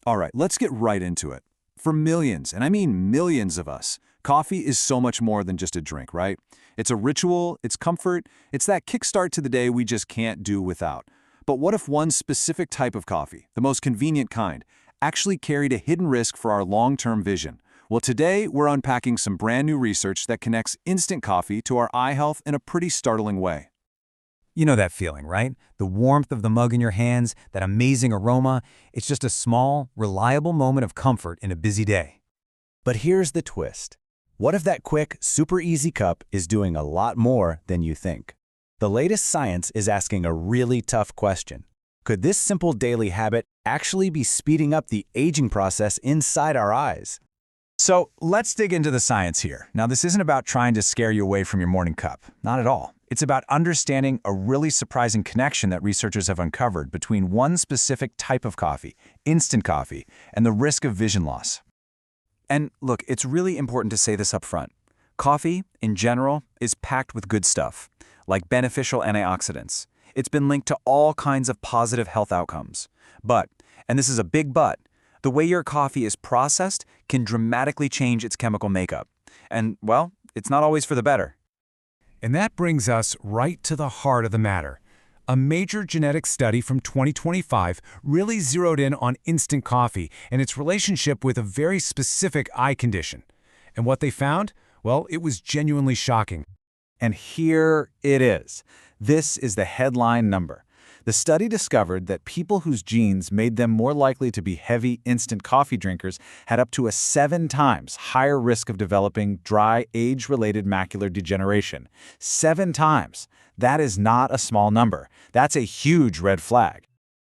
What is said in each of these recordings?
All right, let's get right into it. For millions, and I mean millions of us, coffee is so much more than just a drink, right? It's a ritual, it's comfort, it's that kickstart to the day we just can't do without. But what if one specific type of coffee, the most convenient kind, actually carried a hidden risk for our long-term vision? Well, today we're unpacking some brand new research that connects instant coffee to our eye health in a pretty startling way. You know that feeling, right? The warmth of the mug in your hands, that amazing aroma. It's just a small, reliable moment of comfort in a busy day. But here's the twist. What if that quick, super easy cup is doing a lot more than you think? The latest science is asking a really tough question. Could this simple daily habit actually be speeding up the aging process inside our eyes? So let's dig into the science here. Now, this isn't about trying to scare you away from your morning cup. Not at all. It's about understanding a really surprising connection that researchers have uncovered between one specific type of coffee, instant coffee, and the risk of vision loss. And look, it's really important to say this up front. Coffee, in general, is packed with good stuff, like beneficial antioxidants. It's been linked to all kinds of positive health outcomes. But, and this is a big but, the way your coffee is processed can dramatically change its chemical makeup. And, well, it's not always for the better. And that brings us right to the heart of the matter. A major genetic study from 2025 really zeroed in on instant coffee and its relationship with a very specific eye condition. And what they found? Well, it was genuinely shocking. And here it is. This is the headline number. The study discovered that people whose genes made them more likely to be heavy instant coffee drinkers had up to a 7 times higher risk of developing dry, age-related macular degeneration. 7 times. That is not a small number. That's a huge red flag.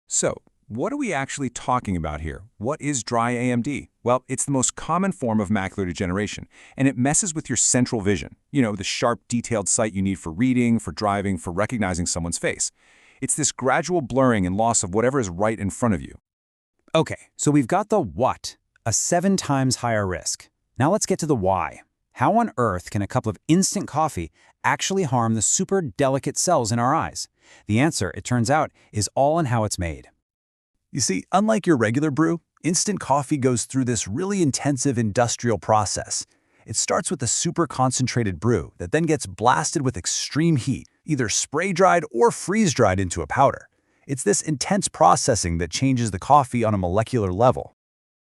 So, what are we actually talking about here? What is dry AMD? Well, it's the most common form of macular degeneration, and it messes with your central vision. You know, the sharp, detailed sight you need for reading, for driving, for recognizing someone's face. It's this gradual blurring and loss of whatever is right in front of you. Okay, so we've got the what, a 7 times higher risk. Now let's get to the why. How on earth can a cup of instant coffee actually harm the super delicate cells in our eyes? The answer, it turns out, is all in how it's made. You see, unlike your regular brew, instant coffee goes through this really intensive industrial process. It starts with a super concentrated brew that then gets blasted with extreme heat, either spray-dried or freeze-dried into a powder. It's this intense processing that changes the coffee on a molecular level.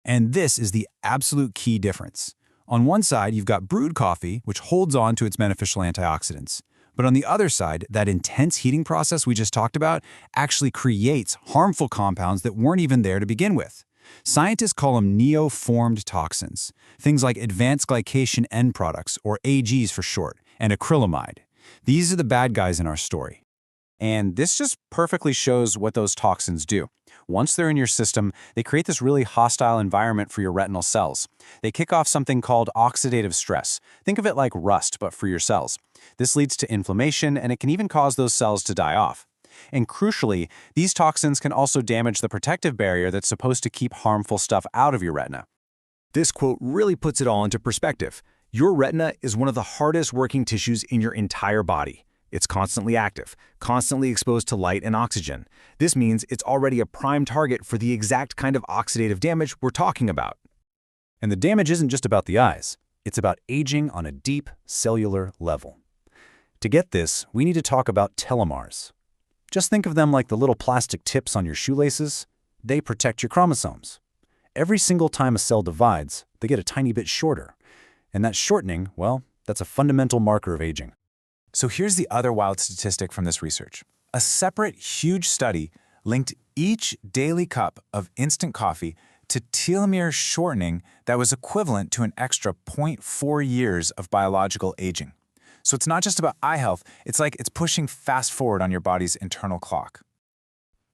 And this is the absolute key difference. On one side, you've got brewed coffee, which holds on to its beneficial antioxidants. But on the other side, that intense heating process we just talked about actually creates harmful compounds that weren't even there to begin with. Scientists call them neo-formed toxins, things like advanced glycation end products, or AGs for short, and acrylamide. These are the bad guys in our story. And this just perfectly shows what those toxins do. Once they're in your system, they create this really hostile environment for your retinal cells. They kick off something called oxidative stress. Think of it like rust, but for your cells. This leads to inflammation, and it can even cause those cells to die off. And crucially, these toxins can also damage the protective barrier that's supposed to keep harmful stuff out of your retina. This quote really puts it all into perspective. Your retina is one of the hardest working tissues in your entire body. It's constantly active, constantly exposed to light and oxygen. This means it's already a prime target for the exact kind of oxidative damage we're talking about. And the damage isn't just about the eyes. It's about aging on a deep cellular level. To get this, we need to talk about telomeres. Just think of them like the little plastic tips on your shoelaces. They protect your chromosomes. Every single time a cell divides, they get a tiny bit shorter. And that shortening, well, that's a fundamental marker of aging. So here's the other wild statistic from this research. A separate, huge study linked each daily cup of instant coffee to telomere shortening that was equivalent to an extra 0.4 years of biological aging. So it's not just about eye health, it's like it's pushing fast forward on your body's internal clock.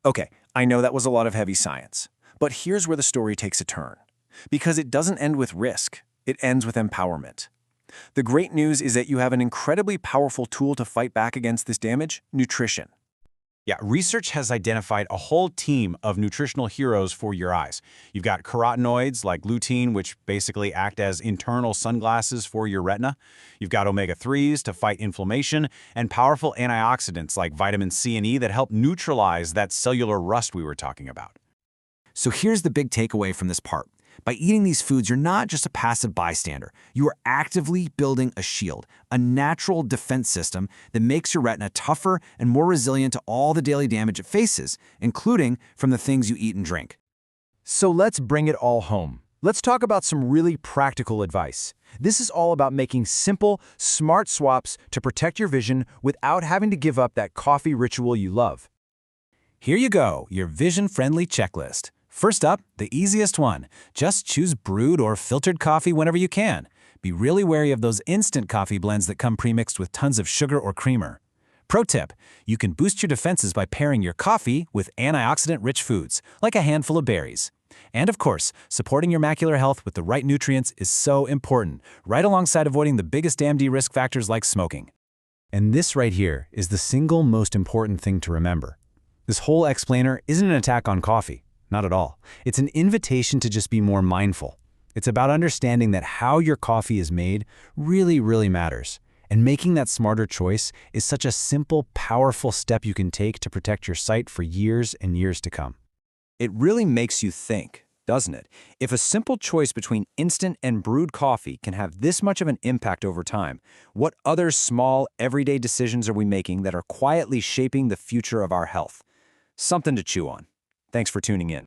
Okay, I know that was a lot of heavy science, but here's where the story takes a turn. Because it doesn't end with risk, it ends with empowerment. The great news is that you have an incredibly powerful tool to fight back against this damage: nutrition. Yeah, research has identified a whole team of nutritional heroes for your eyes. You've got carotenoids like lutein, which basically act as internal sunglasses for your retina. You've got omega-3s to fight inflammation, and powerful antioxidants like vitamin C and E that help neutralize that cellular rust we were talking about. So here's the big takeaway from this part. By eating these foods, you're not just a passive bystander. You are actively building a shield, a natural defense system that makes your retina tougher and more resilient to all the daily damage it faces, including from the things you eat and drink. So let's bring it all home. Let's talk about some really practical advice. This is all about making simple, smart swaps to protect your vision without having to give up that coffee ritual you love. Here you go, your vision-friendly checklist. First up, the easiest one. Just choose brewed or filtered coffee whenever you can. Be really wary of those instant coffee blends that come premixed with tons of sugar or creamer. Pro tip, you can boost your defenses by pairing your coffee with antioxidant-rich foods, like a handful of berries. And of course, supporting your macular health with the right nutrients is so important, right alongside avoiding the biggest AMD risk factors like smoking. And this right here is the single most important thing to remember. This whole explainer isn't an attack on coffee. Not at all. It's an invitation to just be more mindful. It's about understanding that how your coffee is made really, really matters. And making that smarter choice is such a simple, powerful step you can take to protect your sight for years and years to come. It really makes you think, doesn't it? If a simple choice between instant and brewed coffee can have this much of an impact over time, what other small, everyday decisions are we making that are quietly shaping the future of our health? Something to chew on. Thanks for tuning in.